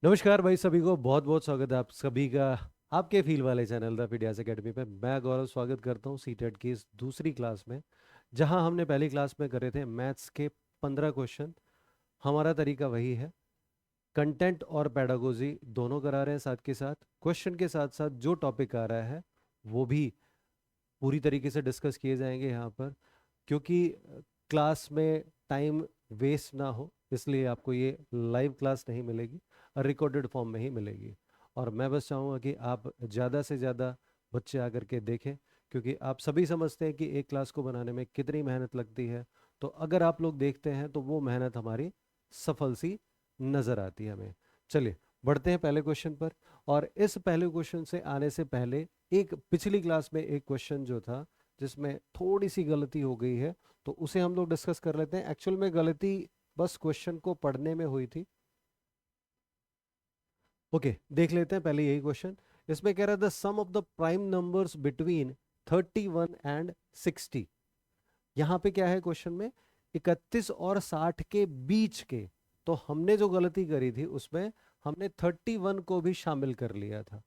नमस्कार भाई, सभी को बहुत बहुत स्वागत है आप सभी का आपके फील वाले चैनल द पीडियास एकेडमी पे। मैं गौरव स्वागत करता हूँ सीटेट की इस दूसरी क्लास में, जहां हमने पहली क्लास में करे थे मैथ्स के 15 क्वेश्चन। हमारा तरीका वही है, कंटेंट और पेडागोजी दोनों करा रहे हैं साथ के साथ। क्वेश्चन के साथ साथ जो टॉपिक आ रहा है वो भी पूरी तरीके से डिस्कस किए जाएंगे यहाँ पर, क्योंकि क्लास में टाइम वेस्ट ना हो, इसलिए आपको ये लाइव क्लास नहीं मिलेगी, रिकॉर्डेड फॉर्म में ही मिलेगी। और मैं बस चाहूँगा कि आप ज़्यादा से ज़्यादा बच्चे आकर के देखें, क्योंकि आप सभी समझते हैं कि एक क्लास को बनाने में कितनी मेहनत लगती है। तो अगर आप लोग देखते हैं तो वो मेहनत हमारी सफल सी नज़र आती है हमें। चलिए बढ़ते हैं पहले क्वेश्चन पर। और इस पहले क्वेश्चन से आने से पहले एक पिछली क्लास में एक क्वेश्चन जो था जिसमें थोड़ी सी गलती हो गई है, तो उसे हम लोग डिस्कस कर लेते हैं। एक्चुअल में गलती बस क्वेश्चन को पढ़ने में हुई थी। ओके, देख लेते हैं पहले यही क्वेश्चन। इसमें कह रहा है the sum of the prime numbers between 31 and 60। यहाँ पे क्या है क्वेश्चन में, 31 और 60 के बीच के। तो हमने जो गलती करी थी उसमें हमने 31 को भी शामिल कर लिया था,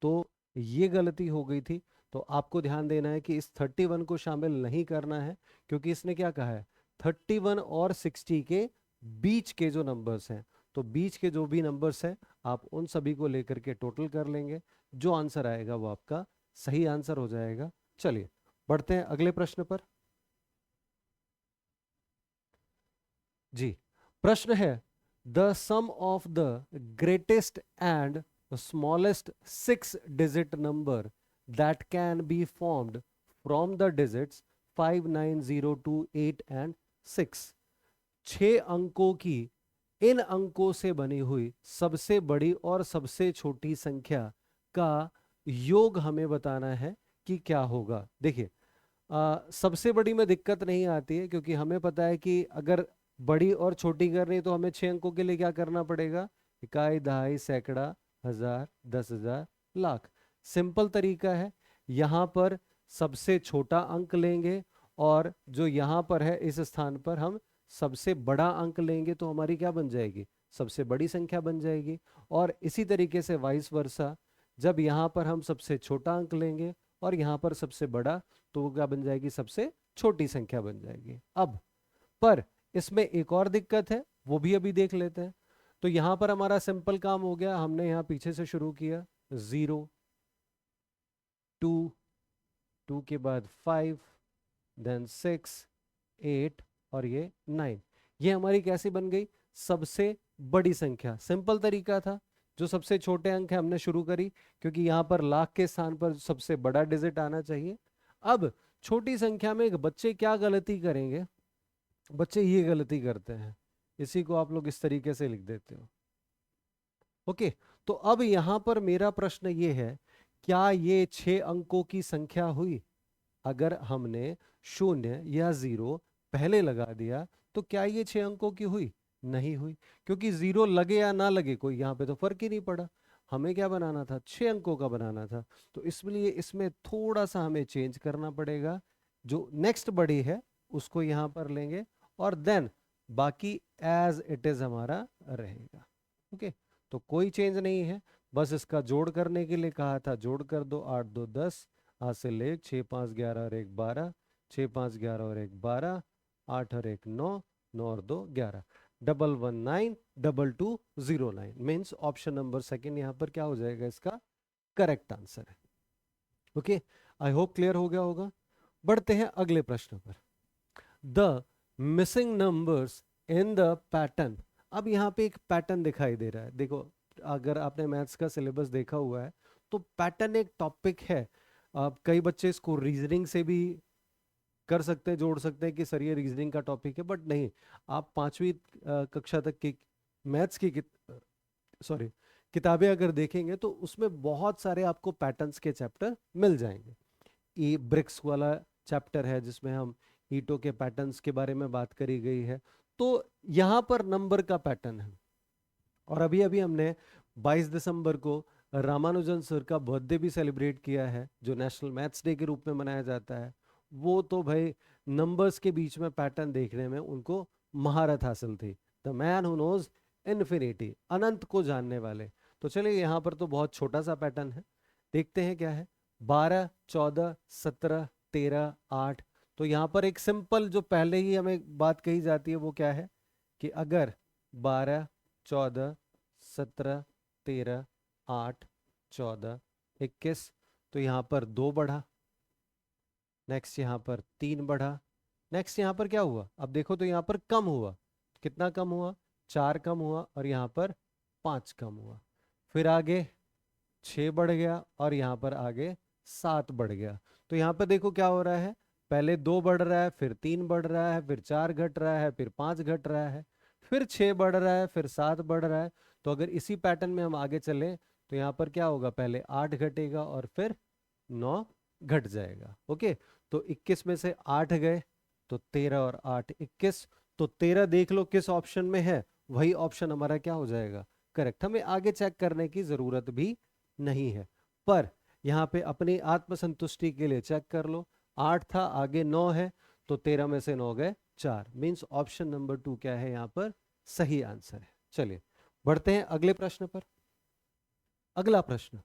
तो ये गलती हो गई थी। तो आपको ध्यान देना है कि इस 31 को शामिल नहीं करना है, क्योंकि इसने क्या कहा है, 31 और 60 के बीच के जो नंबर्स हैं। तो बीच के जो भी नंबर्स हैं आप उन सभी को लेकर के टोटल कर लेंगे, जो आंसर आएगा वो आपका सही आंसर हो जाएगा। चलिए बढ़ते हैं अगले प्रश्न पर। जी, प्रश्न है the sum of the greatest and smallest 6 digit number that can be formed from the digits 5, 9, 0, 2, 8 and 6। 6 अंकों की इन अंकों से बनी हुई सबसे बड़ी और सबसे छोटी संख्या का योग हमें बताना है कि क्या होगा। देखिए, सबसे बड़ी में दिक्कत नहीं आती है, क्योंकि हमें पता है कि अगर बड़ी और छोटी करनी है तो हमें 6 अंकों के लिए क्या करना पड़ेगा, इकाई, दहाई, सैकड़ा, हजार, 10,000, लाख। सिंपल तरीका है। यहाँ पर सबसे छोटा अंक लेंगे, और जो यहाँ पर है इस स्थान पर हम सबसे बड़ा अंक लेंगे, तो हमारी क्या बन जाएगी, सबसे बड़ी संख्या बन जाएगी। और इसी तरीके से वाइस वर्सा, जब यहाँ पर हम सबसे छोटा अंक लेंगे और यहाँ पर सबसे बड़ा, तो वो क्या बन जाएगी, सबसे छोटी संख्या बन जाएगी। अब पर इसमें एक और दिक्कत है, वो भी अभी देख लेते हैं। तो यहां पर हमारा सिंपल काम हो गया, हमने यहाँ पीछे से शुरू किया, 0, 2, 2 के बाद 5, देन 6, 8 और ये 9। ये हमारी कैसी बन गई, सबसे बड़ी संख्या। सिंपल तरीका था, जो सबसे छोटे अंक है हमने शुरू करी, क्योंकि यहाँ पर लाख के स्थान पर सबसे बड़ा डिजिट आना चाहिए। अब छोटी संख्या में बच्चे क्या गलती करेंगे, बच्चे ये गलती करते हैं, इसी को आप लोग इस तरीके से लिख देते हो। ओके, तो अब यहां पर मेरा प्रश्न ये है, क्या ये 6 अंकों की संख्या हुई। अगर हमने 0 या 0 पहले लगा दिया, तो क्या ये 6 अंकों की हुई, नहीं हुई। क्योंकि 0 लगे या ना लगे कोई यहाँ पे तो फर्क ही नहीं पड़ा। हमें क्या बनाना था, 6 अंकों का बनाना था। तो इसलिए इसमें थोड़ा सा हमें चेंज करना पड़ेगा। जो नेक्स्ट बड़ी है उसको यहाँ पर लेंगे, और देन बाकी एज इट इज हमारा रहेगा। ओके, तो कोई चेंज नहीं है। बस इसका जोड़ करने के लिए कहा था, जोड़ कर दो, 8 2 10, आज से ले 6 5 11 और 1 12, 6 5 11 और 1 12, 8 और 1 9, 9 और 2 11, 119 2209 मीन्स ऑप्शन नंबर सेकंड यहाँ पर क्या हो जाएगा, इसका करेक्ट आंसर है। ओके, आई होप क्लियर हो गया होगा। बढ़ते हैं अगले प्रश्न पर। The missing numbers in the pattern. अब यहाँ पे एक पैटर्न दिखाई दे रहा है, देखो, अगर आपने मैथ्स का सिलेबस देखा हुआ है तो पैटर्न एक टॉपिक है। अब कई बच्चे इसको रीजनिंग से भी कर सकते हैं, जोड़ सकते हैं कि सर ये रीजनिंग का टॉपिक है, बट नहीं। आप 5वीं कक्षा तक की मैथ्स की सॉरी किताबें अगर देखेंगे तो उसमें बहुत सारे आपको पैटर्न्स के चैप्टर मिल जाएंगे। ई ब्रिक्स वाला चैप्टर है जिसमें हम ईंटों के पैटर्न्स के बारे में बात करी गई है। तो यहाँ पर नंबर का पैटर्न है। और अभी अभी हमने 22 दिसंबर को रामानुजन सर का बर्थडे भी सेलिब्रेट किया है, जो नेशनल मैथ्स डे के रूप में मनाया जाता है। वो तो भाई नंबर्स के बीच में पैटर्न देखने में उनको महारत हासिल थी। The man who knows infinity, अनंत को जानने वाले। तो चलिए यहाँ पर तो बहुत छोटा सा पैटर्न है, देखते हैं क्या है। 12, 14, 17, 13, 8। तो यहाँ पर एक सिंपल जो पहले ही हमें बात कही जाती है वो क्या है कि अगर 12, 14, 17, 13, 8, 14, 21, तो यहाँ पर 2 बढ़ा, नेक्स्ट यहाँ पर 3 बढ़ा, नेक्स्ट यहाँ पर क्या हुआ, अब देखो तो यहाँ पर कम हुआ, कितना कम हुआ, 4 कम हुआ, और यहाँ पर 5 कम हुआ। फिर आगे 6 बढ़ गया, और यहाँ पर आगे 7 बढ़ गया। तो यहाँ पर देखो क्या हो रहा है, पहले 2 बढ़ रहा है, फिर 3 बढ़ रहा है, फिर 4 घट रहा है, फिर 5 घट रहा है, फिर 6 बढ़ रहा है, फिर 7 बढ़ रहा है। तो अगर इसी पैटर्न में हम आगे चले तो यहाँ पर क्या होगा, पहले 8 घटेगा और फिर 9 घट जाएगा। ओके, तो 21 में से 8 गए तो 13 और 8 21। तो 13 देख लो किस ऑप्शन में है, वही ऑप्शन हमारा क्या हो जाएगा, करेक्ट। हमें आगे चेक करने की जरूरत भी नहीं है, पर यहाँ पे अपनी आत्मसंतुष्टि के लिए चेक कर लो। 8 था, आगे 9 है, तो 13 में से 9 गए 4, मीन्स ऑप्शन नंबर 2 क्या है यहाँ पर, सही आंसर है। चलिए बढ़ते हैं अगले प्रश्न पर। अगला प्रश्न,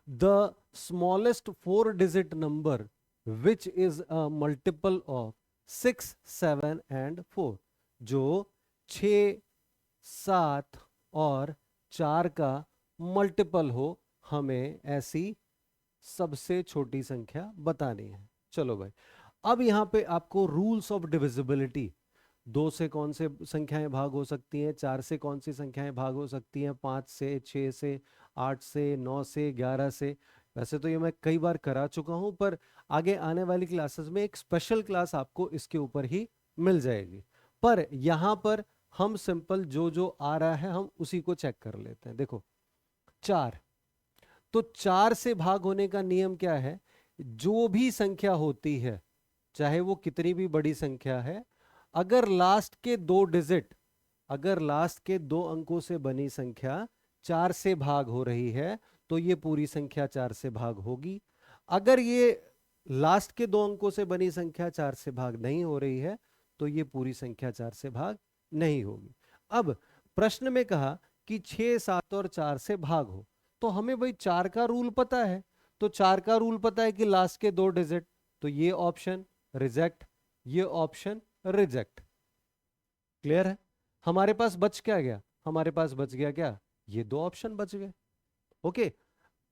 the smallest 4 digit number which is a multiple of 6, 7 and 4, जो 6, 7 और 4 का मल्टीपल हो, हमें ऐसी सबसे छोटी संख्या बतानी है। चलो भाई, अब यहाँ पे आपको रूल्स ऑफ डिविजिबिलिटी, 2 से कौन से संख्याएं भाग हो सकती हैं, 4 से कौन सी संख्याएं भाग हो सकती हैं, 5 से, 6 से, 8 से, 9 से, 11 से। वैसे तो ये मैं कई बार करा चुका हूं, पर आगे आने वाली क्लासेस में एक स्पेशल क्लास आपको इसके ऊपर ही मिल जाएगी। पर यहाँ पर हम सिंपल जो जो आ रहा है हम उसी को चेक कर लेते हैं। देखो 4, तो 4 से भाग होने का नियम क्या है, जो भी संख्या होती है चाहे वो कितनी भी बड़ी संख्या है, अगर लास्ट के 2 डिजिट, अगर लास्ट के 2 अंकों से बनी संख्या 4 से भाग हो रही है तो ये पूरी संख्या 4 से भाग होगी। अगर ये लास्ट के 2 अंकों से बनी संख्या 4 से भाग नहीं हो रही है तो ये पूरी संख्या 4 से भाग नहीं होगी। अब प्रश्न में कहा कि 6, 7 और 4 से भाग हो, तो हमें भाई 4 का रूल पता है, तो 4 का रूल पता है कि लास्ट के 2 डिजिट, तो ये ऑप्शन रिजेक्ट, ये ऑप्शन रिजेक्ट। क्लियर है, हमारे पास बच क्या गया, हमारे पास बच गया क्या, ये 2 ऑप्शन बच गए। ओके,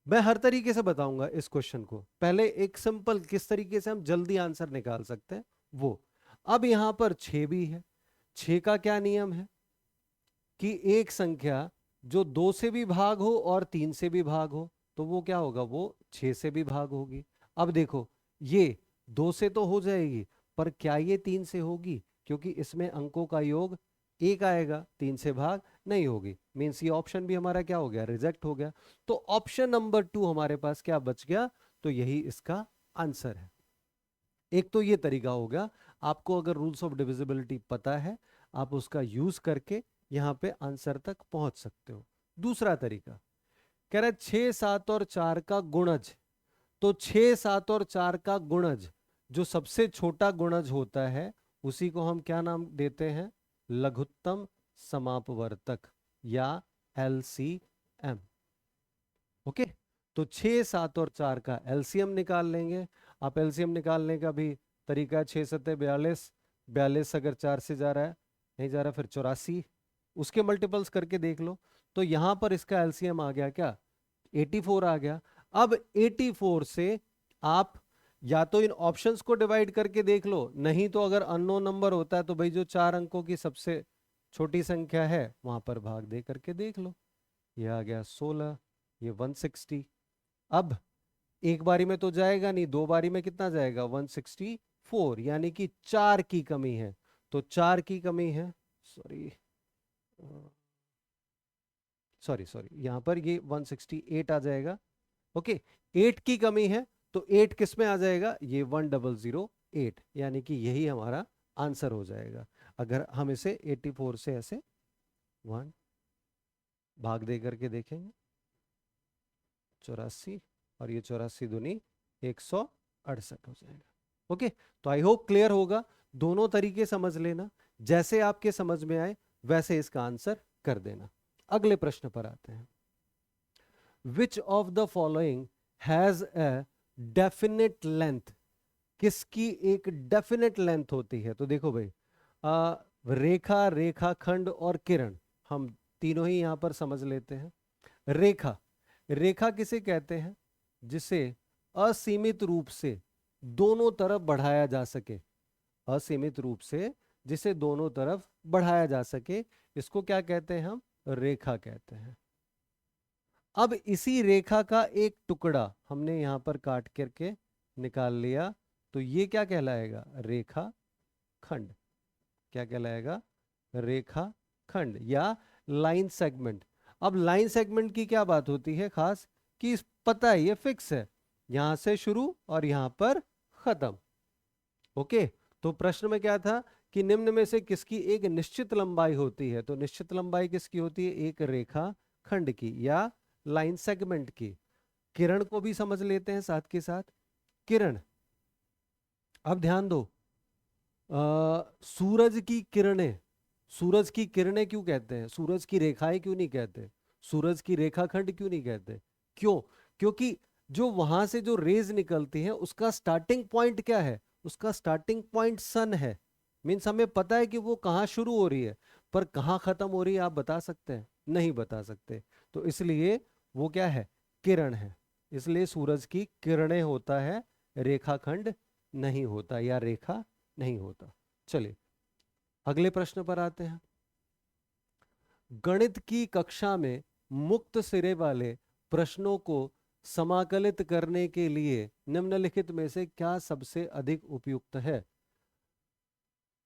मैं हर तरीके से बताऊंगा इस क्वेश्चन को, पहले एक सिंपल किस तरीके से हम जल्दी आंसर निकाल सकते हैं वो। अब यहां पर 6 भी है, 6 का क्या नियम है कि एक संख्या जो 2 से भी भाग हो और 3 से भी भाग हो तो वो क्या होगा, वो 6 से भी भाग होगी। अब देखो ये 2 से तो हो जाएगी, पर क्या ये 3 से होगी, क्योंकि इसमें अंकों का योग 1 आएगा, 3 से भाग नहीं होगी, मीन्स ये ऑप्शन भी हमारा क्या हो गया, रिजेक्ट हो गया। तो ऑप्शन नंबर 2 हमारे पास क्या बच गया, तो यही इसका आंसर है। एक तो ये तरीका हो गया, आपको अगर रूल्स ऑफ डिविजिबिलिटी पता है आप उसका यूज करके यहां पे आंसर तक पहुंच सकते हो। दूसरा तरीका कह रहा है 6, 7 और 4 का गुणज, तो 6, 7 और 4 का गुणज जो सबसे छोटा गुणज होता है उसी को हम क्या नाम देते हैं, लघुत्तम समापवर्तक या LCM। ओके, तो 6, 7 और 4 का एलसीएम निकाल लेंगे। आप एलसीएम निकालने का भी तरीका है, 6 7 42, 42 अगर 4 से जा रहा है, नहीं जा रहा, फिर 84, उसके मल्टीपल्स करके देख लो। तो यहां पर इसका एलसीएम आ गया क्या, 84 आ गया। अब 84 से आप या तो इन ऑप्शंस को डिवाइड करके देख लो, नहीं तो अगर अननोन नंबर होता है तो भाई जो 4 अंकों की सबसे छोटी संख्या है वहां पर भाग दे करके देख लो। ये आ गया 16, ये 160। अब एक बारी में तो जाएगा नहीं, 2 बारी में कितना जाएगा, 164, यानी कि 4 की कमी है। तो 4 की कमी है, सॉरी सॉरी सॉरी, यहां पर ये 168 आ जाएगा। ओके, 8 की कमी है, तो 8 किस में आ जाएगा, ये 1008, यानी कि यही हमारा आंसर हो जाएगा। अगर हम इसे 84 से ऐसे 1 भाग दे करके देखेंगे, 84, और ये 84 दूनी 168 हो जाएगा। ओके, तो आई होप क्लियर होगा, दोनों तरीके समझ लेना, जैसे आपके समझ में आए वैसे इसका आंसर कर देना। अगले प्रश्न पर आते हैं। Which of the following has a definite length, किसकी एक डेफिनेट लेंथ होती है? तो देखो भाई, रेखा, रेखाखंड और किरण, हम तीनों ही यहां पर समझ लेते हैं। रेखा, रेखा किसे कहते हैं? जिसे असीमित रूप से दोनों तरफ बढ़ाया जा सके, असीमित रूप से जिसे दोनों तरफ बढ़ाया जा सके, इसको क्या कहते हैं हम? रेखा कहते हैं। अब इसी रेखा का एक टुकड़ा हमने यहां पर काट करके निकाल लिया, तो ये क्या कहलाएगा? रेखा खंड। क्या कहलाएगा? रेखा खंड या लाइन सेगमेंट। अब लाइन सेगमेंट की क्या बात होती है खास, कि पता है ये फिक्स है, यहां से शुरू और यहां पर खत्म। ओके, तो प्रश्न में क्या था कि निम्न में से किसकी एक निश्चित लंबाई होती है? तो निश्चित लंबाई किसकी होती है? एक रेखा खंड की या लाइन सेगमेंट की। किरण को भी समझ लेते हैं साथ के साथ। किरण, अब ध्यान दो, सूरज की किरणें, सूरज की किरणें क्यों कहते हैं? सूरज की रेखाएं क्यों नहीं कहते? सूरज की रेखाखंड क्यों नहीं कहते? क्यों? क्योंकि जो वहां से जो रेज निकलती हैं उसका स्टार्टिंग पॉइंट क्या है? उसका स्टार्टिंग पॉइंट सन है। मीन्स हमें पता है कि वो कहाँ शुरू हो रही है, पर कहाँ खत्म हो रही है आप बता सकते हैं? नहीं बता सकते। तो इसलिए वो क्या है? किरण है। इसलिए सूरज की किरणें होता है, रेखाखंड नहीं होता या रेखा नहीं होता। चलिए अगले प्रश्न पर आते हैं। गणित की कक्षा में मुक्त सिरे वाले प्रश्नों को समाकलित करने के लिए निम्नलिखित में से क्या सबसे अधिक उपयुक्त है?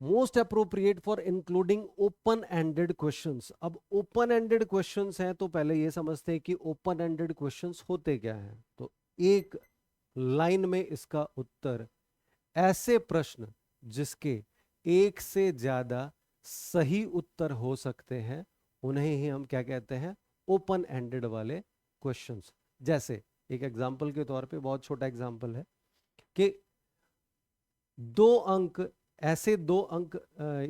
Most appropriate for including open ended questions. अब ओपन एंडेड क्वेश्चंस हैं तो पहले ये समझते हैं कि ओपन एंडेड क्वेश्चंस होते क्या हैं। तो एक लाइन में इसका उत्तर, ऐसे प्रश्न जिसके एक से ज्यादा सही उत्तर हो सकते हैं उन्हें ही हम क्या कहते हैं? ओपन एंडेड वाले क्वेश्चंस। जैसे एक एग्जांपल के तौर पे, बहुत छोटा एग्जांपल है कि दो अंक, ऐसे दो अंक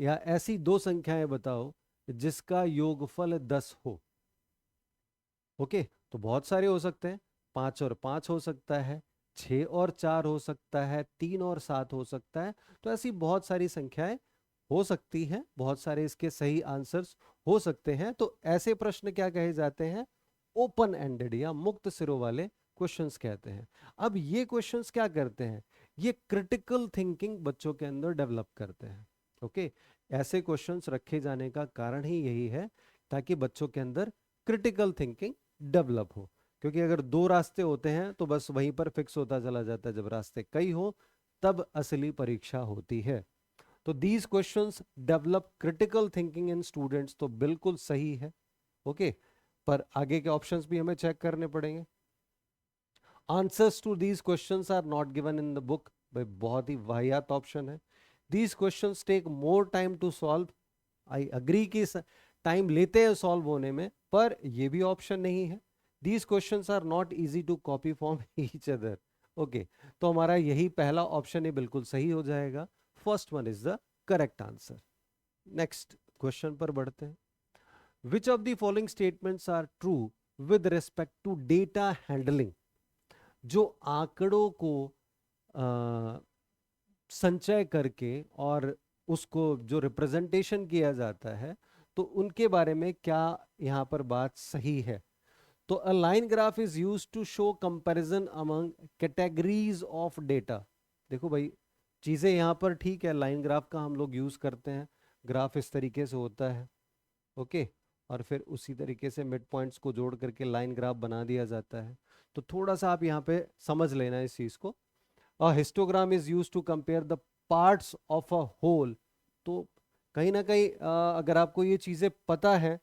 या ऐसी दो संख्याएं बताओ जिसका योगफल 10 हो। ओके, तो बहुत सारे हो सकते हैं, 5 और 5 हो सकता है, 6 और 4 हो सकता है, 3 और 7 हो सकता है। तो ऐसी बहुत सारी संख्याएं हो सकती हैं, बहुत सारे इसके सही आंसर्स हो सकते हैं। तो ऐसे प्रश्न क्या कहे जाते हैं? ओपन एंडेड या मुक्त सिरों वाले क्वेश्चंस कहते हैं। अब ये क्वेश्चंस क्या करते हैं? ये क्रिटिकल थिंकिंग बच्चों के अंदर डेवलप करते हैं। ओके, ऐसे क्वेश्चंस रखे जाने का कारण ही यही है ताकि बच्चों के अंदर क्रिटिकल थिंकिंग डेवलप हो। क्योंकि अगर दो रास्ते होते हैं तो बस वहीं पर फिक्स होता चला जाता है, जब रास्ते कई हो तब असली परीक्षा होती है। तो these questions develop critical thinking in students, तो बिल्कुल सही है। ओके, पर आगे के ऑप्शंस भी हमें चेक करने पड़ेंगे। Answers to these questions are not given in the book, भाई बहुत ही वाहियात ऑप्शन है। These questions take more time to solve, I agree कि टाइम लेते हैं सॉल्व होने में, पर ये भी ऑप्शन नहीं है। These questions are not easy to copy from each other. Okay, तो हमारा यही पहला ऑप्शन ही बिल्कुल सही हो जाएगा। First one is the correct answer. Next question पर बढ़ते हैं। Which of the following statements are true with respect to data handling? जो आंकड़ों को संचय करके और उसको जो रिप्रेजेंटेशन किया जाता है, तो उनके बारे में क्या यहाँ पर बात सही है? तो a line graph is used to show comparison among categories of data. देखो भाई, चीजें यहाँ पर ठीक है, लाइन ग्राफ का हम लोग यूज करते हैं, ग्राफ इस तरीके से होता है। ओके, और फिर उसी तरीके से मिड पॉइंट्स को जोड़ करके लाइन ग्राफ बना दिया जाता है। तो थोड़ा सा आप यहाँ पे समझ लेना इस चीज को। A histogram is used to compare the parts of a whole। तो कहीं ना कहीं अगर आपको ये चीजें पता है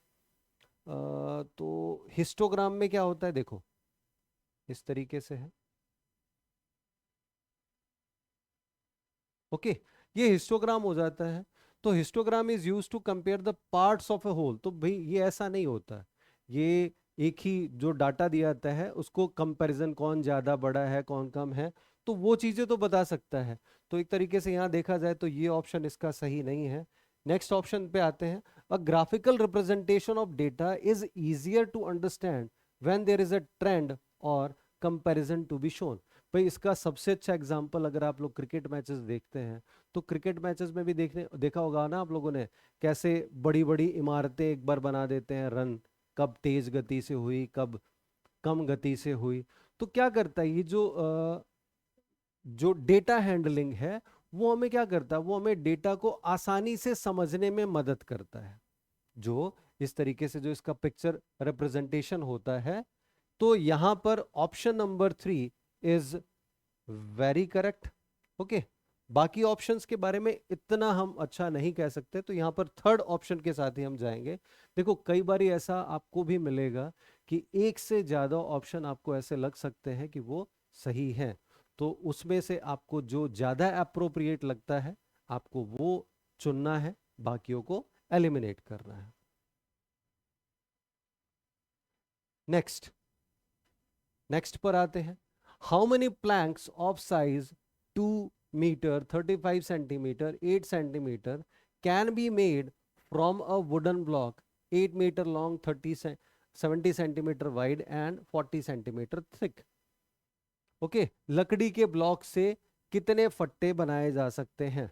तो हिस्टोग्राम में क्या होता है, देखो इस तरीके से है। ओके, ये हिस्टोग्राम हो जाता है। तो histogram is use to compare the parts of a whole. तो भाई ये ऐसा नहीं होता है, ये एक ही जो डाटा दिया जाता है उसको कंपैरिजन, कौन ज्यादा बड़ा है कौन कम है, तो वो चीजें तो बता सकता है। तो एक तरीके से यहाँ देखा जाए तो ये ऑप्शन इसका सही नहीं है। नेक्स्ट ऑप्शन पे आते हैं। A graphical representation of data is easier to understand when there is a trend or comparison to be shown. भाई इसका सबसे अच्छा एग्जांपल अगर आप लोग क्रिकेट मैचेस देखते हैं तो क्रिकेट मैचेस में भी देखा होगा ना आप लोगों ने, कैसे बड़ी बड़ी इमारतें एक बार बना देते हैं, रन कब तेज गति से हुई कब कम गति से हुई। तो क्या करता है ये जो डेटा हैंडलिंग है वो हमें क्या करता है, वो हमें डेटा को आसानी से समझने में मदद करता है। जो इस तरीके से जो इसका पिक्चर रिप्रेजेंटेशन होता है, तो यहां पर option number 3 is very correct. Okay, बाकी ऑप्शंस के बारे में इतना हम अच्छा नहीं कह सकते, तो यहां पर थर्ड ऑप्शन के साथ ही हम जाएंगे। देखो कई बार ऐसा आपको भी मिलेगा कि एक से ज्यादा ऑप्शन आपको ऐसे लग सकते हैं कि वो सही है, तो उसमें से आपको जो ज्यादा अप्रोप्रिएट लगता है आपको वो चुनना है, बाकियों को एलिमिनेट करना है। नेक्स्ट पर आते हैं। How many planks of size 2 metre 35 centimetre 8 centimetre can be made from a wooden block 8 metre long 70 centimetre wide and 40 centimetre thick. Okay, लकड़ी के ब्लॉक से कितने फट्टे बनाए जा सकते हैं।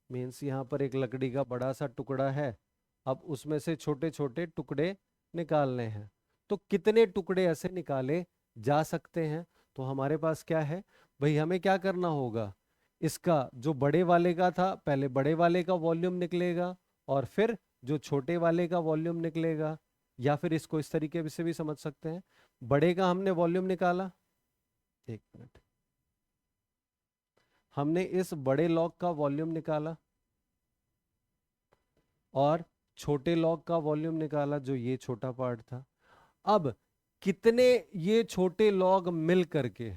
मीन्स यहाँ पर एक लकड़ी का बड़ा सा टुकड़ा है, अब उसमें से छोटे छोटे टुकड़े निकालने हैं, तो कितने टुकड़े ऐसे निकाले जा सकते हैं। तो हमारे पास क्या है भाई, हमें क्या करना होगा, इसका जो बड़े वाले का था पहले बड़े वाले का वॉल्यूम निकलेगा और फिर जो छोटे वाले का वॉल्यूम निकलेगा, या फिर इसको इस तरीके से भी समझ सकते हैं, बड़े का हमने वॉल्यूम निकाला, एक मिनट, हमने इस बड़े लॉग का वॉल्यूम निकाला और छोटे लॉग का वॉल्यूम निकाला जो ये छोटा पार्ट था। अब कितने ये छोटे लॉग मिल करके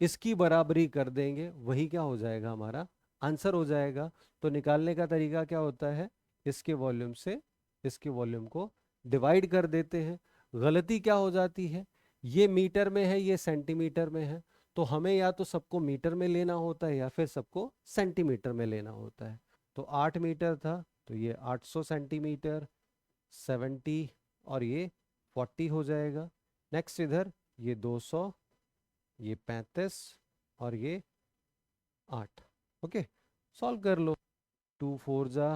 इसकी बराबरी कर देंगे, वही क्या हो जाएगा, हमारा आंसर हो जाएगा। तो निकालने का तरीका क्या होता है, इसके वॉल्यूम से इसके वॉल्यूम को डिवाइड कर देते हैं। गलती क्या हो जाती है, ये मीटर में है ये सेंटीमीटर में है, तो हमें या तो सबको मीटर में लेना होता है या फिर सबको सेंटीमीटर में लेना होता है। तो 8 मीटर था तो ये 800 सेंटीमीटर, 70 और ये 40 हो जाएगा। नेक्स्ट इधर ये 200, ये 35 और ये 8। ओके, सॉल्व कर लो। 2 4 जा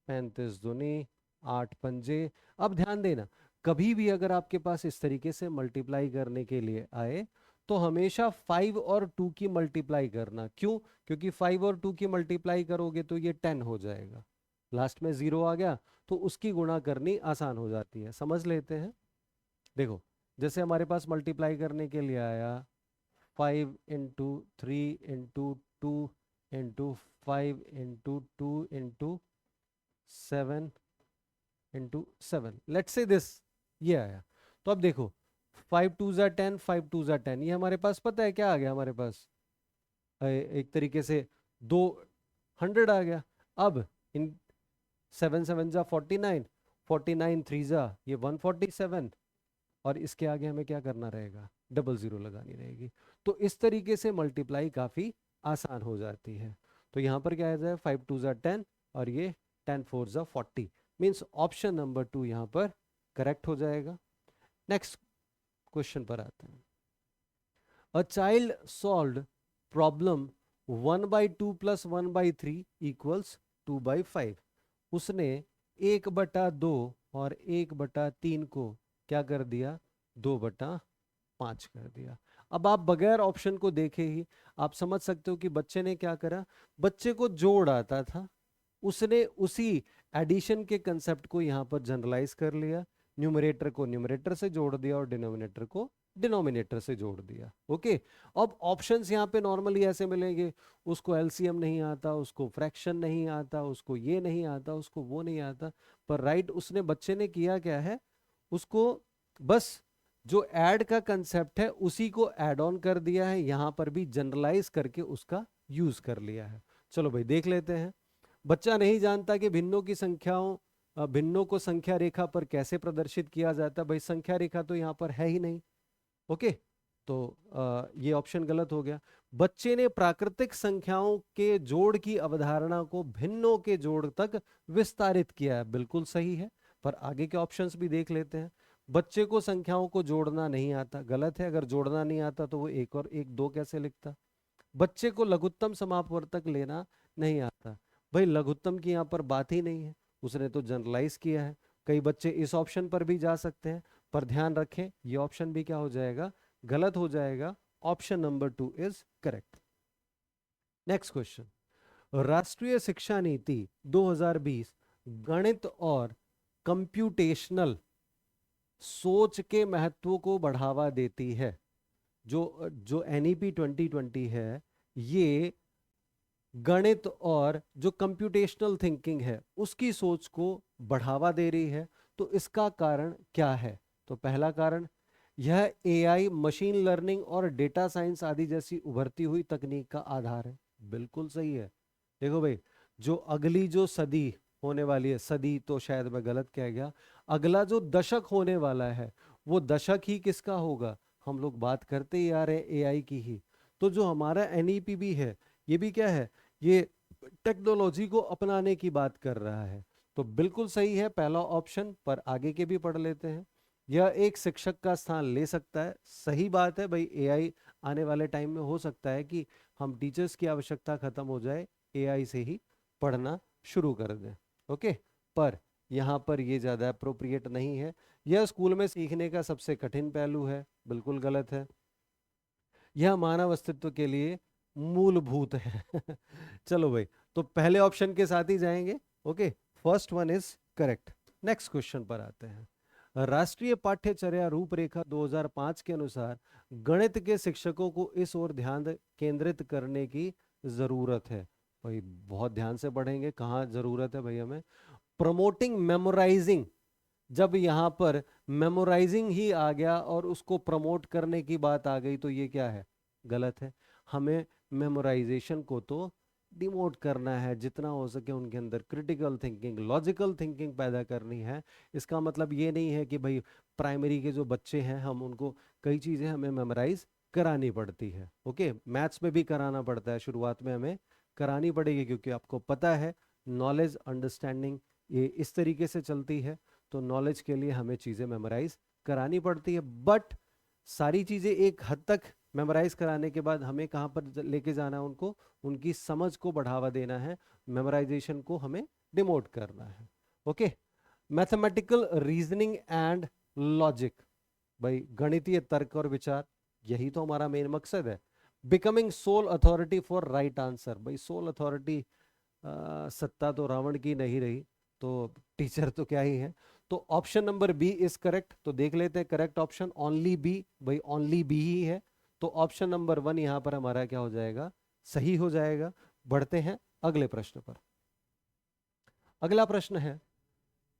35 दूनी 8 पंजे। अब ध्यान देना, कभी भी अगर आपके पास इस तरीके से मल्टीप्लाई करने के लिए आए तो हमेशा 5 और 2 की मल्टीप्लाई करना। क्यों? क्योंकि 5 और 2 की मल्टीप्लाई करोगे तो ये 10 हो जाएगा, लास्ट में 0 आ गया तो उसकी गुणा करनी आसान हो जाती है। समझ लेते हैं। देखो जैसे हमारे पास मल्टीप्लाई करने के लिए आया 5 into 3 into 2 into 5 into 2 into 7 into 7, let's say this ये आया। तो अब देखो 5 2 ज़ा 10, 5 2 ज़ा 10, ये हमारे पास पता है क्या आ गया, हमारे पास एक तरीके से 200 आ गया। अब इन 7 7 ज़ा 49, 49 3 ज़ा ये 147, और इसके आगे हमें क्या करना रहेगा, डबल ज़ीरो लगानी रहेगी। तो इस तरीके से मल्टीप्लाई काफ़ी आसान हो जाती है। तो यहाँ पर क्या आ जाए 5 2 ज़ा 10 और ये 10 4 ज़ा 40, मीन्स ऑप्शन नंबर 2 यहाँ पर करेक्ट हो जाएगा। नेक्स्ट क्वेश्चन पर आते हैं। A child solved problem 1/2 + 1/3 = 2/5। उसने 1/2 और 1/3 को क्या कर दिया, 2/5 कर दिया। अब आप बगैर ऑप्शन को देखे ही आप समझ सकते हो कि बच्चे ने क्या करा, बच्चे को जोड़ आता था, उसने उसी एडिशन के कंसेप्ट को यहाँ पर जनरलाइज कर लिया, न्यूमरेटर को न्यूमरेटर से जोड़ दिया और डिनोमिनेटर को डिनोमिनेटर से जोड़ दिया। ओके, अब ऑप्शंस यहाँ पे नॉर्मली ऐसे मिलेंगे, उसको एलसीएम नहीं आता, उसको फ्रैक्शन नहीं आता, उसको ये नहीं आता, उसको वो नहीं आता, पर राइट उसने बच्चे ने किया क्या है, उसको बस जो ऐड का कंसेप्ट है उसी को ऐड ऑन कर दिया है, यहां पर भी जनरलाइज करके उसका यूज कर लिया है। चलो भाई देख लेते हैं। बच्चा नहीं जानता कि भिन्नों की संख्याओं भिन्नों को संख्या रेखा पर कैसे प्रदर्शित किया जाता है। भाई संख्या रेखा तो यहाँ पर है ही नहीं। ओके, तो ये ऑप्शन गलत हो गया। बच्चे ने प्राकृतिक संख्याओं के जोड़ की अवधारणा को भिन्नों के जोड़ तक विस्तारित किया है, बिल्कुल सही है। पर आगे के ऑप्शंस भी देख लेते हैं। बच्चे को संख्याओं को जोड़ना नहीं आता, गलत है। अगर जोड़ना नहीं आता तो वो एक और एक दो कैसे लिखता। बच्चे को लघुत्तम समापवर्तक लेना नहीं आता, भाई लघुत्तम की यहाँ पर बात ही नहीं है, उसने तो जनरलाइज किया है। कई बच्चे इस ऑप्शन पर भी जा सकते हैं, पर ध्यान रखें ये ऑप्शन भी क्या हो जाएगा, गलत हो जाएगा। Option number 2 is correct. Next question, राष्ट्रीय शिक्षा नीति 2020 गणित और कंप्यूटेशनल सोच के महत्व को बढ़ावा देती है। जो जो एनईपी 2020 है, ये गणित और जो कंप्यूटेशनल थिंकिंग है उसकी सोच को बढ़ावा दे रही है। तो इसका कारण क्या है? तो पहला कारण, यह एआई, मशीन लर्निंग और डेटा साइंस आदि जैसी उभरती हुई तकनीक का आधार है, बिल्कुल सही है। देखो भाई, जो अगली जो सदी होने वाली है, सदी तो शायद मैं गलत कह गया, अगला जो दशक होने वाला है वो दशक ही किसका होगा? हम लोग बात करते ही आ रहे हैं एआई की ही। तो जो हमारा एनईपी भी है, ये भी क्या है, ये टेक्नोलॉजी को अपनाने की बात कर रहा है। तो बिल्कुल सही है पहला ऑप्शन। पर आगे के भी पढ़ लेते हैं। यह एक शिक्षक का स्थान ले सकता है, सही बात है भाई। एआई आने वाले टाइम में हो सकता है कि हम टीचर्स की आवश्यकता खत्म हो जाए, एआई से ही पढ़ना शुरू कर दें। ओके, पर यहाँ पर ये ज़्यादा अप्रोप्रिएट नहीं है। यह स्कूल में सीखने का सबसे कठिन पहलू है, बिल्कुल गलत है। यह मानव अस्तित्व के लिए मूलभूत है। चलो भाई, तो पहले ऑप्शन के साथ ही जाएंगे। Okay, first one is correct. Next question पर आते हैं। राष्ट्रीय पाठ्यचर्या रूपरेखा 2005 के अनुसार गणित के शिक्षकों को इस ओर ध्यान केंद्रित करने की जरूरत है। भाई बहुत ध्यान से पढ़ेंगे, कहाँ जरूरत है भाई हमें। प्रमोटिंग मेमोराइजिंग, जब यहाँ पर मेमोराइजिंग ही आ गया और उसको प्रमोट करने की बात आ गई तो ये क्या है, गलत है। हमें मेमोराइजेशन को तो डिमोट करना है, जितना हो सके उनके अंदर क्रिटिकल थिंकिंग, लॉजिकल थिंकिंग पैदा करनी है। इसका मतलब ये नहीं है कि भाई प्राइमरी के जो बच्चे हैं हम उनको कई चीज़ें हमें मेमोराइज करानी पड़ती है। ओके, मैथ्स में भी कराना पड़ता है, शुरुआत में हमें करानी पड़ेगी, क्योंकि आपको पता है नॉलेज अंडरस्टैंडिंग ये इस तरीके से चलती है। तो नॉलेज के लिए हमें चीज़ें मेमोराइज करानी पड़ती है। बट सारी चीज़ें एक हद तक मेमोराइज कराने के बाद हमें कहाँ पर लेके जाना है उनको, उनकी समझ को बढ़ावा देना है, मेमोराइजेशन को हमें डिमोट करना है। Okay, mathematical reasoning and logic, भाई गणितीय तर्क और विचार, यही तो हमारा मेन मकसद है। Becoming soul authority for right answer, भाई सोल अथॉरिटी सत्ता तो रावण की नहीं रही, तो टीचर तो क्या ही है। तो option number B is correct. तो देख लेते हैं करेक्ट ऑप्शन, ओनली बी, भाई ओनली बी ही है। तो ऑप्शन नंबर 1 यहां पर हमारा क्या हो जाएगा, सही हो जाएगा। बढ़ते हैं अगले प्रश्न पर। अगला प्रश्न है,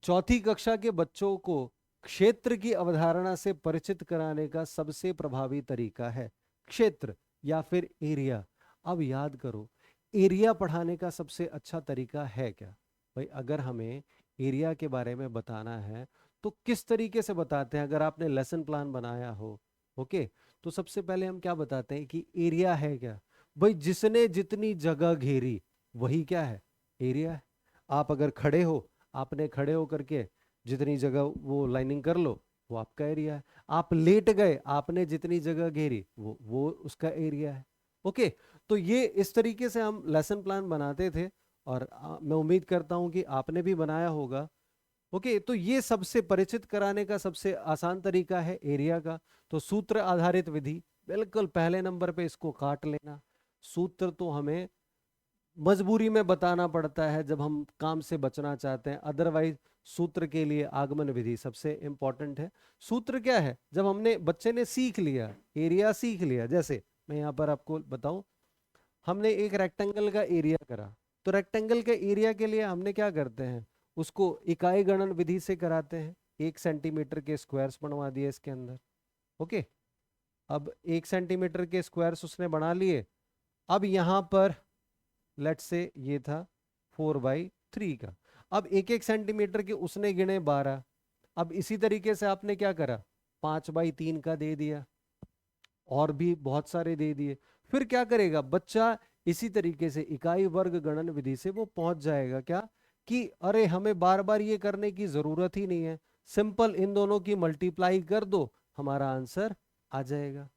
चौथी कक्षा के बच्चों को क्षेत्र की अवधारणा से परिचित कराने का सबसे प्रभावी तरीका है, क्षेत्र या फिर एरिया। अब याद करो, एरिया पढ़ाने का सबसे अच्छा तरीका है क्या? भाई अगर हमें एरिया के बारे में बताना है तो किस तरीके से बताते हैं? अगर आपने लेसन प्लान बनाया हो, ओके, तो सबसे पहले हम क्या बताते हैं कि एरिया है क्या? भाई जिसने जितनी जगह घेरी वही क्या है, एरिया है। आप अगर खड़े हो, आपने खड़े होकर के जितनी जगह वो लाइनिंग कर लो, वो आपका एरिया है। आप लेट गए, आपने जितनी जगह घेरी वो उसका एरिया है। ओके, तो ये इस तरीके से हम लेसन प्लान बनाते थे, और मैं उम्मीद करता हूं कि आपने भी बनाया होगा। ओके, तो ये सबसे परिचित कराने का सबसे आसान तरीका है एरिया का। तो सूत्र आधारित विधि, बिल्कुल पहले नंबर पे इसको काट लेना। सूत्र तो हमें मजबूरी में बताना पड़ता है जब हम काम से बचना चाहते हैं, अदरवाइज सूत्र के लिए आगमन विधि सबसे इंपॉर्टेंट है। सूत्र क्या है, जब हमने बच्चे ने सीख लिया, एरिया सीख लिया, जैसे मैं यहाँ पर आपको बताऊं, हमने एक रेक्टेंगल का एरिया करा, तो रेक्टेंगल के एरिया के लिए हमने क्या करते हैं, उसको इकाई गणन विधि से कराते हैं। 1 सेंटीमीटर के स्क्वायर्स बनवा दिए इसके अंदर। ओके, अब 1 सेंटीमीटर के स्क्वायर्स उसने बना लिए। अब यहाँ पर लेट से ये था 4/3 का। अब 1 1 सेंटीमीटर के उसने गिने 12। अब इसी तरीके से आपने क्या करा, 5/3 का दे दिया। और भी बहुत सारे दे दिए। फिर क्या करेगा बच्चा, इसी तरीके से इकाई वर्ग गणन विधि से वो पहुंच जाएगा क्या, कि अरे हमें बार बार ये करने की जरूरत ही नहीं है, सिंपल इन दोनों की मल्टीप्लाई कर दो, हमारा आंसर आ जाएगा।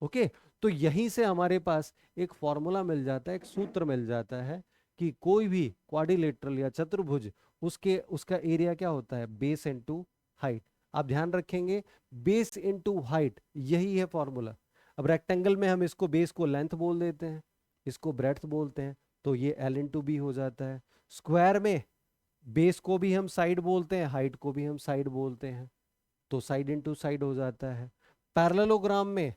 ओके, तो यहीं से हमारे पास एक फॉर्मूला मिल जाता है, एक सूत्र मिल जाता है कि कोई भी क्वाड्रिलेटरल या चतुर्भुज, उसके उसका एरिया क्या होता है, बेस इनटू हाइट। आप ध्यान रखेंगे, बेस इनटू हाइट, यही है फॉर्मूला। अब रेक्टेंगल में हम इसको बेस को लेंथ बोल देते हैं, इसको ब्रेड्थ बोलते हैं, तो ये एल इंटू बी हो जाता है। स्क्वायर में बेस को भी हम साइड बोलते हैं, हाइट को भी हम साइड बोलते हैं, तो साइड इंटू साइड हो जाता है। पैरेललोग्राम में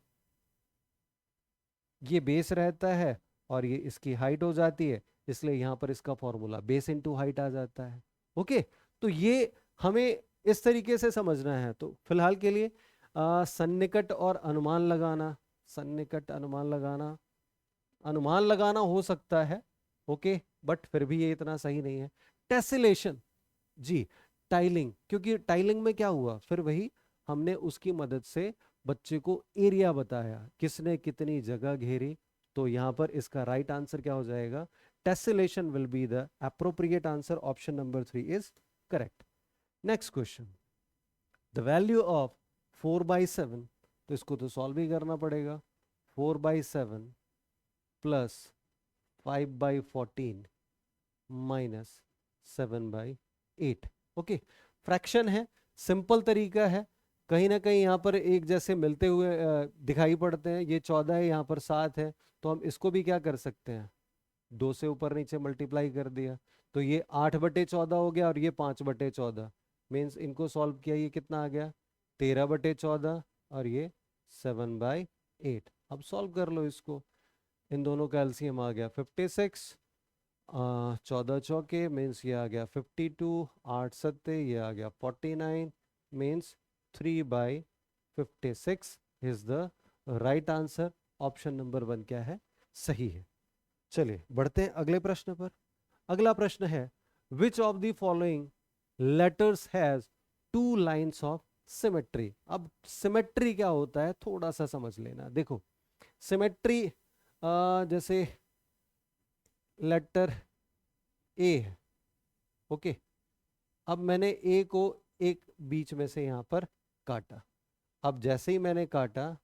ये बेस रहता है और ये इसकी हाइट हो जाती है, इसलिए यहां पर इसका फॉर्मूला बेस इनटू हाइट आ जाता है। ओके, तो ये हमें इस तरीके से समझना है। तो फिलहाल के लिए सन्निकट और अनुमान लगाना, सन्निकट अनुमान लगाना, अनुमान लगाना हो सकता है, ओके, बट फिर भी ये इतना सही नहीं है। टेसिलेशन, जी, टाइलिंग, क्योंकि टाइलिंग में क्या हुआ, फिर वही हमने उसकी मदद से बच्चे को एरिया बताया, किसने कितनी जगह घेरी। तो यहां पर इसका राइट आंसर क्या हो जाएगा, tessellation will be the appropriate answer, option number 3 is correct. Next question, the value of 4/7, तो इसको तो सॉल्व ही करना पड़ेगा। 4/7 प्लस 5/14 माइनस 7/8। ओके, फ्रैक्शन है, सिंपल तरीका है, कहीं ना कहीं यहाँ पर एक जैसे मिलते हुए दिखाई पड़ते हैं। ये 14 है, यहाँ पर 7 है, तो हम इसको भी क्या कर सकते हैं, 2 से ऊपर नीचे मल्टीप्लाई कर दिया, तो ये 8/14 हो गया और ये 5/14, मीन्स इनको सॉल्व किया, ये कितना आ गया, 13/14, और ये 7/8। अब सॉल्व कर लो इसको, इन दोनों का एलसीएम आ गया 56, 14 चौके मीन्स ये आ गया 52, 8 सत्ते ये आ गया 49, means 3/56 is the right answer. Option number 1 क्या है, सही है। चलिए बढ़ते हैं अगले प्रश्न पर। अगला प्रश्न है, विच of the following letters has 2 lines of symmetry. अब सिमेट्री क्या होता है थोड़ा सा समझ लेना। देखो सिमेट्री, जैसे लेटर ए है, ओके, अब मैंने ए को एक बीच में से यहां पर काटा, अब जैसे ही मैंने काटा,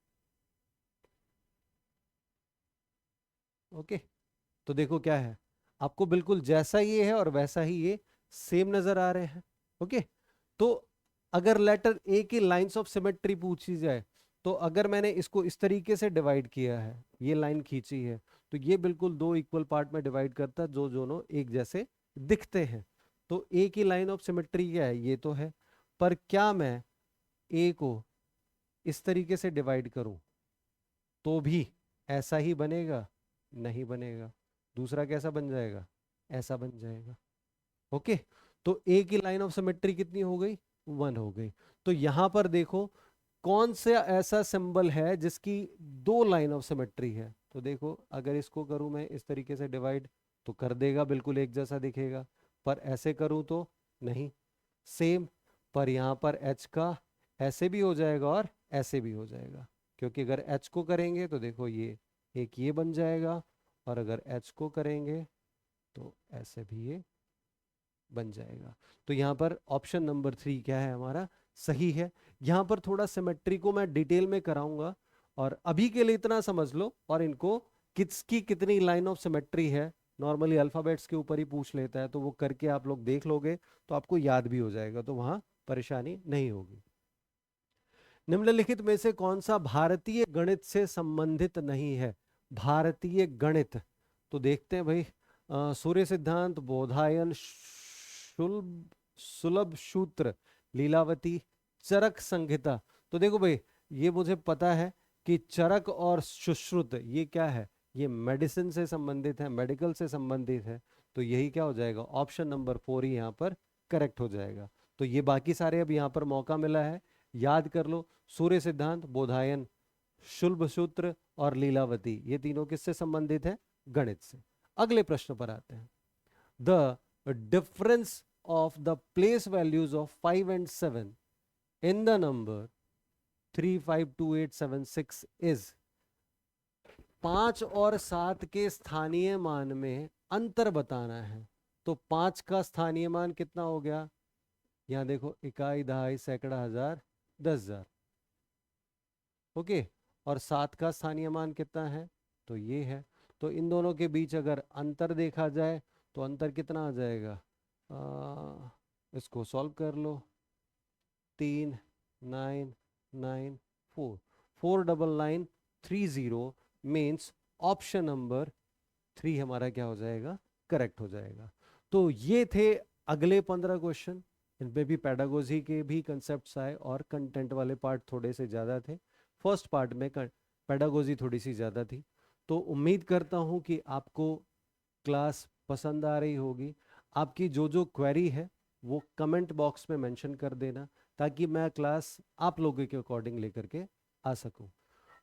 ओके, तो देखो क्या है, आपको बिल्कुल जैसा ये है और वैसा ही ये सेम नजर आ रहे हैं। ओके, तो अगर लेटर ए की लाइंस ऑफ सिमेट्री पूछी जाए, तो अगर मैंने इसको इस तरीके से डिवाइड किया है, ये लाइन खींची है, तो ये बिल्कुल 2 इक्वल पार्ट में डिवाइड करता है, जो दोनों एक जैसे दिखते हैं। तो ए की लाइन ऑफ सिमेट्री क्या है, ये तो है, पर क्या मैं ए को इस तरीके से डिवाइड करूं तो भी ऐसा ही बनेगा, नहीं बनेगा। दूसरा कैसा बन जाएगा, ऐसा बन जाएगा। ओके, तो ए की लाइन ऑफ सिमेट्री कितनी हो गई, 1 हो गई। तो यहां पर देखो कौन सा ऐसा सिंबल है जिसकी 2 लाइन ऑफ सिमेट्री है। तो देखो अगर इसको करूं मैं इस तरीके से डिवाइड, तो कर देगा, बिल्कुल एक जैसा दिखेगा, पर ऐसे करूं तो नहीं, सेम। पर यहां पर एच का ऐसे भी हो जाएगा और ऐसे भी हो जाएगा, क्योंकि अगर एच को करेंगे तो देखो ये एक ये बन जाएगा, और अगर एच को करेंगे तो ऐसे भी ये बन जाएगा। तो यहाँ पर ऑप्शन नंबर 3 क्या है हमारा, सही है। यहाँ पर थोड़ा सिमेट्री को मैं डिटेल में कराऊंगा, और अभी के लिए इतना समझ लो, और इनको किसकी कितनी लाइन ऑफ सिमेट्री है नॉर्मली अल्फाबेट्स के ऊपर ही पूछ लेता है, तो वो करके आप लोग देख लोगे तो आपको याद भी हो जाएगा, तो वहां परेशानी नहीं होगी। निम्नलिखित में से कौन सा भारतीय गणित से संबंधित नहीं है, भारतीय गणित, तो देखते हैं भाई, सूर्य सिद्धांत, बोधायन, सुलभ सूत्र, लीलावती, चरक संहिता। तो देखो भाई, ये मुझे पता है कि चरक और सुश्रुत ये क्या है, ये मेडिसिन से संबंधित है, मेडिकल से संबंधित है, तो यही क्या हो जाएगा, ऑप्शन नंबर 4 ही यहाँ पर करेक्ट हो जाएगा। तो ये बाकी सारे अब यहाँ पर मौका मिला है, याद कर लो, सूर्य सिद्धांत, बोधायन, शुल्भ सूत्र और लीलावती, ये तीनों किससे संबंधित है, गणित से। अगले प्रश्न पर आते हैं, the difference of the place values of 5 and 7 in the number 352876 is 5 और 7 के स्थानीय मान में अंतर बताना है। तो 5 का स्थानीय मान कितना हो गया, यहां देखो, इकाई, दहाई, सैकड़ा, हजार, 10,000। ओके, और 7 का स्थानीय मान कितना है, तो ये है। तो इन दोनों के बीच अगर अंतर देखा जाए तो अंतर कितना आ जाएगा, इसको सॉल्व कर लो। 3994, 49930 मीन्स ऑप्शन नंबर 3 हमारा क्या हो जाएगा, करेक्ट हो जाएगा। तो ये थे अगले 15 क्वेश्चन। इनपे भी पेडागोजी के भी कंसेप्ट्स आए और कंटेंट वाले पार्ट थोड़े से ज़्यादा थे। फर्स्ट पार्ट में पेडागोजी थोड़ी सी ज़्यादा थी। तो उम्मीद करता हूँ कि आपको क्लास पसंद आ रही होगी। आपकी जो जो क्वेरी है वो कमेंट बॉक्स में मेंशन कर देना, ताकि मैं क्लास आप लोगों के अकॉर्डिंग लेकर के आ सकूं।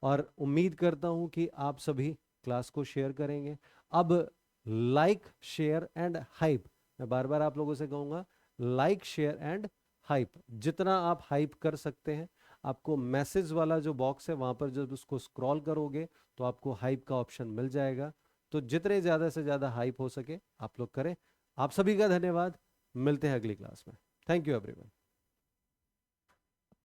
और उम्मीद करता हूं कि आप सभी क्लास को शेयर करेंगे। अब लाइक, शेयर एंड हाइप, मैं बार बार आप लोगों से कहूँगा, लाइक, शेयर एंड हाइप। जितना आप हाइप कर सकते हैं, आपको मैसेज वाला जो बॉक्स है वहाँ पर जब उसको स्क्रॉल करोगे तो आपको हाइप का ऑप्शन मिल जाएगा। तो जितने ज़्यादा से ज़्यादा हाइप हो सके आप लोग करें। आप सभी का धन्यवाद। मिलते हैं अगली क्लास में। Thank you everyone.